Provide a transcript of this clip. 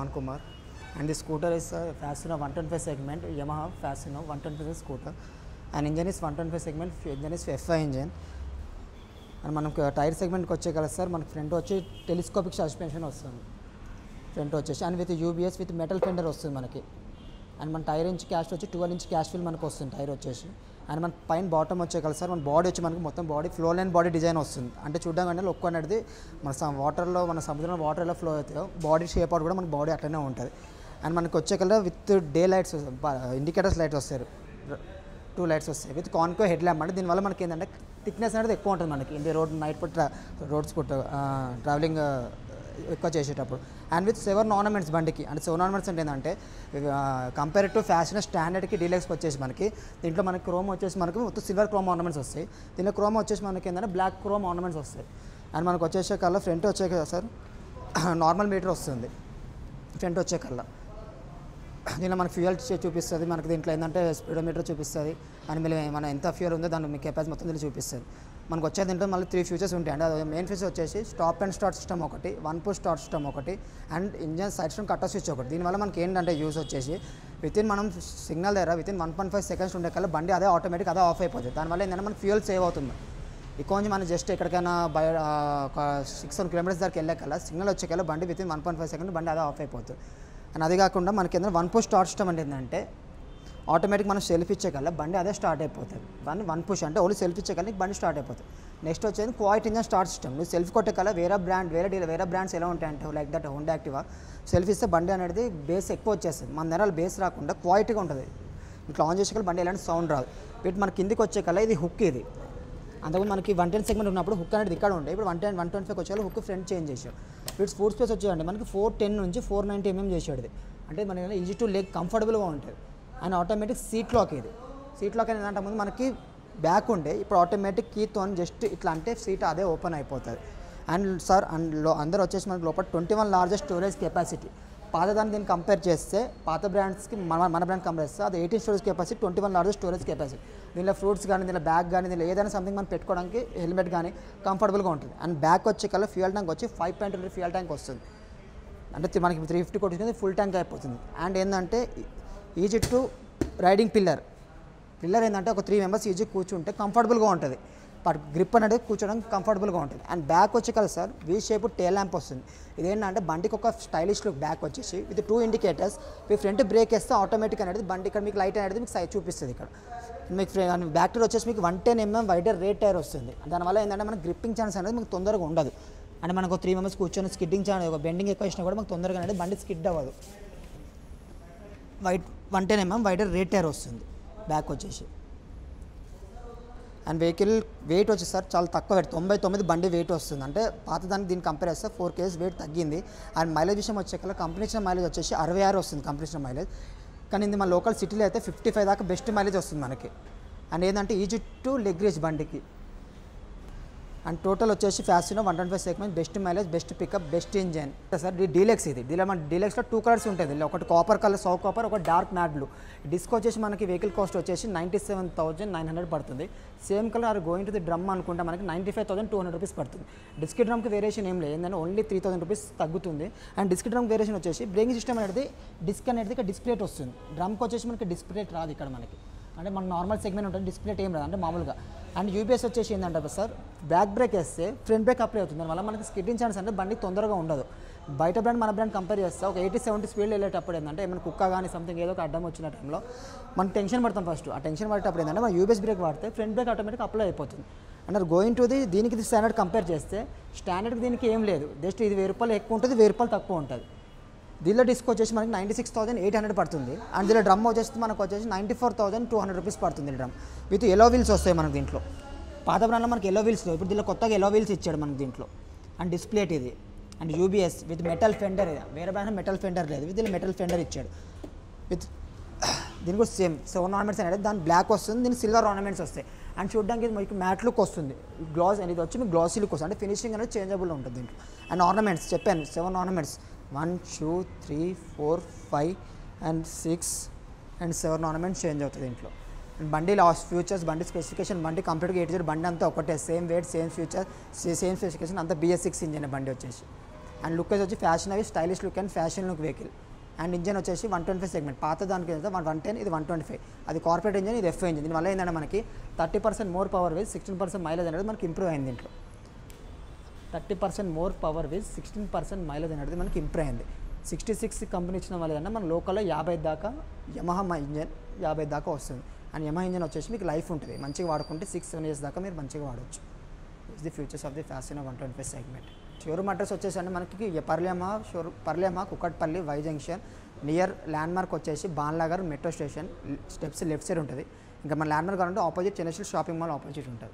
Pawan Kumar, and the scooter is Fascino 125 segment, Yamaha Fascino 125 scooter, and engine is 125 segment, engine is FI engine. And మనకు tyre సెగ్మెంట్కి వచ్చే కదా sir, మనకు front వచ్చి telescopic suspension వస్తుంది front వచ్చేసి, and with UBS with metal fender వస్తుంది మనకి. And మన టైర్ ఇంచ్ క్యాస్ట్ వచ్చి 12 ఇంచ్ క్యాస్ట్ ఫిల్ మనకు వస్తుంది టైర్ వచ్చేసి. అండ్ మన పైన బాటమ్ వచ్చే కదా సార్, మన బాడీ వచ్చి మనకి మొత్తం body flow line body design వస్తుంది. అంటే చూడడానికి లుక్ అనేది మన వాటర్లో, మన సముద్రంలో వాటర్ ఎలా ఫ్లో అవుతాయో బాడీ షేప్ అవుట్ కూడా మన బాడీ అట్లనే ఉంటుంది. అండ్ మనకు వచ్చే colour with day lights, indicators lights వస్తాయి, 2 లైట్స్ వస్తాయి విత్ కాన్కో హెడ్ ల్యాంప్. అంటే దీనివల్ల మనకి ఏంటంటే థిక్నెస్ అనేది ఎక్కువ ఉంటుంది మనకి ఇండియా రోడ్ నైట్ పూట రోడ్స్ పూట ట్రావెలింగ్ ఎక్కువ చేసేటప్పుడు. అండ్ విత్ 7 ఆర్నమెంట్స్ బండికి. అంటే 7 ఆర్నమెంట్స్ అంటే ఏంటంటే కంపేర్ టు ఫ్యాషన్ స్టాండర్డ్కి డీలక్స్కి వచ్చేసి మనకి దీంట్లో మనకి క్రోమ్ వచ్చేసి మనకు మొత్తం సిల్వర్ క్రోమ్ ఆర్నమెంట్స్ వస్తాయి. దీనిలో క్రోమ్ వచ్చేసి మనకి ఏంటంటే బ్లాక్ క్రోమ్ ఆర్నమెంట్స్ వస్తాయి. అండ్ మనకు వచ్చేసే కల్లా ఫ్రంట్ వచ్చే కదా సార్ నార్మల్ మీటర్ వస్తుంది ఫ్రంట్ వచ్చే కల్లా. దీనిలో మనకు ఫ్యూయల్ చూపిస్తుంది, మనకి దీంట్లో ఏంటంటే స్పీడోమీటర్ చూపిస్తుంది, అండ్ మళ్ళీ మన ఎంత ఫ్యూయల్ ఉందో దాని మీ కెపాసిటీ మొత్తం దీన్ని చూపిస్తుంది. మనకు వచ్చే దీంట్లో మళ్ళీ 3 ఫీచర్స్ ఉంటాయి. అంటే అది మెయిన్ ఫీచర్ వచ్చేసి స్టాప్ అండ్ స్టార్ట్ సిస్టమ్ ఒకటి, 1 పుష్ స్టార్ట్ సిస్టమ్ ఒకటి, and engine side stone cutter switch ఒకటి. దీనివల్ల మనకి ఏంటంటే యూస్ వచ్చేసి వితిన్ మనం సిగ్నల్ దగ్గర వితిన్ 1.5 సెకండ్స్ ఉండే కల్లా బండి అదే ఆటోమేటిక్ అదే ఆఫ్ అయిపోతుంది. దానివల్ల ఏంటంటే మనకి ఫ్యూయల్ సేవ్ అవుతుంది. ఎక్కువ నుంచి మనం జస్ట్ ఎక్కడికైనా ఒక 600 కిలోమీటర్స్ దాకా వెళ్ళే కల్లా సిగ్నల్ వచ్చే కల్లా బండి వితిన్ 1.5 సెకండ్ బండి అదే ఆఫ్ అయిపోతుంది. అండ్ అది కాకుండా మనకి ఏంటంటే 1 పుష్ స్టార్ట్ సిస్టమ్ అంటే ఏంటంటే ఆటోమేటిక్ మనం సెల్ఫ్ ఇచ్చే కల్లా బండి అదే స్టార్ట్ అయిపోతుంది. 1 పుష్ అంటే ఓన్లీ సెల్ఫ్ ఇచ్చే కల్లా బండి స్టార్ట్ అయిపోతుంది. నెక్స్ట్ వచ్చేది క్వైట్ ఇంజన్ స్టార్ట్ సిస్టమ్. నువ్వు సెల్ఫ్ కొట్టే కల్లా వేరే బ్రాండ్స్ ఎలా ఉంటాయంటే like that Honda Activa self ఇస్తే బండి అనేది బేస్ ఎక్కువ వచ్చేస్తుంది. మన దగ్గర బేస్ రాకుండా క్వైట్గా ఉంటుంది. ఇట్లా ఆన్ చేసే కల్లా బండి ఎలాంటి సౌండ్ రాదు. వీటి మన కిందికి వచ్చే కల్లా ఇది హుక్. ఇది అంతకుముందు మనకి 110 సెగ్మెంట్ ఉన్నప్పుడు హుక్ అనేది ఇక్కడ ఉండే, ఇప్పుడు 125 వచ్చేలా హుక్ ఫ్రంట్ చేంజ్ చేశాడు. వీటి ఫుడ్ స్పేస్ వచ్చేయండి మనకి 410 నుంచి 490 mm చేసాడు. ఇది అంటే మనకి ఈజీ టు లెగ్ కంఫర్టబుల్గా ఉంటుంది. And automatic seat lock. ఇది సీట్ లాక్ అనేది అంటే ముందు మనకి బ్యాక్ ఉండే, ఇప్పుడు ఆటోమేటిక్ కీతో జస్ట్ ఇట్లా అంటే సీట్ అదే ఓపెన్ అయిపోతుంది. అండ్ సార్ అందరూ వచ్చేసి మనకి లోపల 21 లార్జెస్ట్ స్టోరేజ్ కెపాసిటీ. పాత దీన్ని కంపేర్ చేస్తే పాత బ్రాండ్స్కి మన బ్రాండ్ కంపేర్ చేస్తే అది 18 storage capacity, 21 largest storage capacity. దీనిలో ఫ్రూట్స్ కానీ, దీనిలో బ్యాగ్ కానీ, దీనిలో ఏదైనా సంథింగ్ మనం పెట్టుకోవడానికి హెల్మెట్ కానీ కంఫర్టబుల్గా ఉంటుంది. అండ్ బ్యాక్ వచ్చే కల్లా ఫ్యూయల్ ట్యాంక్ వచ్చి 5.2 లీటర్ ఫ్యూయల్ ట్యాంక్ వస్తుంది. అంటే మనకి 350 కొట్టింది ఫుల్ ట్యాంక్ అయిపోతుంది. అండ్ ఏంటంటే ఈజీ టు రైడింగ్ పిల్లర్ ఏంటంటే ఒక 3 మెంబర్స్ ఈజీ కూర్చుంటే కంఫర్టబుల్గా ఉంటుంది. గ్రిప్ అనేది కూర్చోడానికి కంఫర్టబుల్గా ఉంటుంది. అండ్ బ్యాక్ వచ్చి కదా సార్ వీ షేప్ టేల్ ల్యాంప్ వస్తుంది. ఇదేంటంటే బండికి ఒక స్టైలిష్ లుక్ బ్యాక్ వచ్చేసి with 2 indicators. Me front brake వేస్తే ఆటోమేటిక్ అనేది బండి ఇక్కడ మీకు లైట్ అనేది మీకు సైజ్ చూపిస్తుంది. ఇక్కడ మీకు బ్యాక్ టైర్ వచ్చేసి మీకు 110 mm వైడర్ రేట్ టైర్ వస్తుంది. దానివల్ల ఏంటంటే మనకి గ్రిప్పింగ్ ఛాన్స్ అనేది మీకు తొందరగా ఉండదు. అంటే మనకు 3 మెంబర్స్ కూర్చొని స్కిడ్డింగ్ ఛాన్స్ ఒక బెండింగ్ ఎక్కువ ఇచ్చినా కూడా మనకు తొందరగా అనేది బండి స్కిడ్ అవ్వదు. 110 mm వైడర్ రేట్ టైర్ వస్తుంది బ్యాక్ వచ్చేసి. అండ్ వెహికల్ వెయిట్ వచ్చి సార్ చాలా తక్కువ వెయిట్, 99 బండి వెయిట్ వస్తుంది. అంటే పాత దానికి దీన్ని కంపేర్ చేస్తే 4 kg వెయిట్ తగ్గింది. అండ్ మైలేజ్ విషయం వచ్చేకల్లా కంపెనీ ఇచ్చిన మైలేజ్ వచ్చేసి 66 వస్తుంది కంపెనీ ఇచ్చిన మైలేజ్. కానీ ఇది మన లోకల్ సిటీలో అయితే 55 దాకా బెస్ట్ మైలేజ్ వస్తుంది మనకి. అండ్ ఏంటంటే ఈజీ టు లెగ్ రేజ్ బండికి. అండ్ టోటల్ వచ్చేసి Fascino 125 segment, best mileage, best pickup, best engine sir. Deluxe ఇది. దీనిలో మన డీలక్స్లో 2 కలర్స్ ఉంటుంది. ఒకటి కాపర్ కలర్, సౌ కాపర్, ఒక డార్క్ మ్యాట్ బ్లూ. డిస్క్ వచ్చేసి మనకి వెహికల్ కాస్ట్ వచ్చేసి 97,900 పడుతుంది. Same colour going to the drum అనుకుంటే మనకి 95,200 రూపీస్ పడుతుంది. డిస్క్ డ్రమ్కి వేరియేషన్ ఏం లేదు, ఏంటంటే ఓన్లీ 3,000 రూపీస్ తగ్గుతుంది. అండ్ డిస్క్ డ్రమ్ వేరియేషన్ వచ్చేసి బ్రేకింగ్ సిస్టమ్ అనేది డిస్క్ అనేది ఇక్కడ డిస్క్ ప్లేట్ వస్తుంది. డ్రమ్కి వచ్చేసి మనకి డిస్క్ ప్లేట్ రాదు ఇక్కడ మనకి. అంటే మన నార్మల్ సెగ్మెంట్ ఉంటుంది, డిస్ప్లే ఏం రాదు అంటే మామూలుగా. అండ్ యూబీఎస్ వచ్చేసి ఏంటంటే సార్ బ్యాక్ బ్రేక్ వేస్తే ఫ్రంట్ బ్రేక్ అప్లై అవుతుంది. దానివల్ల మనకి స్కిడ్డింగ్ ఛాన్స్ అంటే బండి తొందరగా ఉండదు. బయట బ్రాండ్ మన బ్రాండ్ కంపేర్ చేస్తే ఒక 80-70 స్పీడ్లో వెళ్ళేటప్పుడు ఏంటంటే ఏమైనా కుక్క కానీ సంథింగ్ ఏదో ఒక అడ్డం వచ్చిన టైంలో మనం టెన్షన్ పడతాం ఫస్ట్. ఆ టెన్షన్ పడేటప్పుడు ఏంటంటే మన యూబీఎస్ బ్రేక్ వాడితే ఫ్రంట్ బ్రేక్ ఆటోమేటిక్ అప్లై అయిపోతుంది. అండ్ గోయింగ్ టు దీనికి స్టాండర్డ్ కంపేర్ చేస్తే స్టాండర్డ్కి దీనికి ఏం లేదు, జస్ట్ ఇది 1000 రూపాయలు ఎక్కువ ఉంటుంది, 1000 రూపాయలు తక్కువ ఉంటుంది. దీనిలో డిస్క్ వచ్చేసి మనకి 96,800 పడుతుంది. అండ్ దీనిలో డ్రమ్ వచ్చేసి మనకు వచ్చేసి 94,200 రూపీస్ పడుతుంది. డ్రమ్ విత్ ఎల్లో వీల్స్ వస్తాయి మనకి దీంట్లో. పాత బ్రాండ్లో మనకి ఎల్లో వీల్స్ లేవు, ఇప్పుడు దీనిలో కొత్తగా ఎల్లో వీల్స్ ఇచ్చాడు మనకి దీంట్లో. అండ్ డిస్ప్లేట్ ఇది. And UBS with metal fender. ఇది వేరే బ్రాండ్ మెటల్ ఫెండర్ లేదు, విత్ దీనిలో మెటల్ ఫెండర్ ఇచ్చాడు. విత్ దీనికి కూడా సేమ్ 7 ఆర్నమెంట్స్ అనేది దాని బ్లాక్ వస్తుంది, దీనికి సిల్వర్ ఆర్నమెంట్స్ వస్తాయి. అండ్ చూడడానికి ఇది మీకు మ్యాట్ లుక్ వస్తుంది. గ్లాస్ అనేది వచ్చి మీకు గ్లాసీ లుక్ వస్తుంది. అంటే ఫినిషింగ్ అనేది చేంజబుల్ ఉంటుంది దీంట్లో. అండ్ ఆర్నమెంట్స్ చెప్పాను 7 ornaments, 1, 2, 3, 4, 5 and 6 and 7 ornaments change అవుతుంది దీంట్లో. అండ్ బండి లాస్ట్ ఫ్యూచర్స్, బండి స్పెసిఫికేషన్, బండి కంప్లీట్గా A to Z బండి అంతా ఒకటే, same wait, same future, same specification, అంతా BS6 ఇంజన్ బండి వచ్చేసి. అండ్ లుక్ వచ్చి ఫ్యాషన్ అవి stylish look and fashion look vehicle. And engine వచ్చేసి 125 సెగ్మెంట్, పాత దానికి 110, ఇది 125, అది కార్పొరేట్ ఇంజన్, ఇది ఎఫ్ఐ ఇంజన్. దీనివల్ల ఏంటంటే మనకి 30% మోర్ పవర్ విత్ 16% మైలేజ్ అనేది మనకి ఇంప్రూవ్ అయింది. దీంట్లో 30% మోర్ పవర్ విత్ 16% మైలేజ్ అనేది మనకి ఇంప్రూవ్ అయింది. 66 కంపెనీ ఇచ్చిన వాళ్ళదన్నా మన లోకల్లో 50 దాకా యమహా ఇంజన్ 50 దాకా వస్తుంది. అండ్ యమహా ఇంజన్ వచ్చేసి మీకు లైఫ్ ఉంటుంది, మంచిగా వాడుకుంటే 6-7 ఇయర్స్ దాకా మీరు మంచిగా వాడవచ్చు. It's the futures of the Fascino 125 segment. Showroom address వచ్చేసి అంటే మనకి పర్లేమా Kukatpally Y junction near landmark వచ్చేసి Balanagar metro station steps left side ఉంటుంది. ఇంకా మన ల్యాండ్ మార్క్ కావాలంటే opposite Chennai shopping mall opposite ఉంటుంది.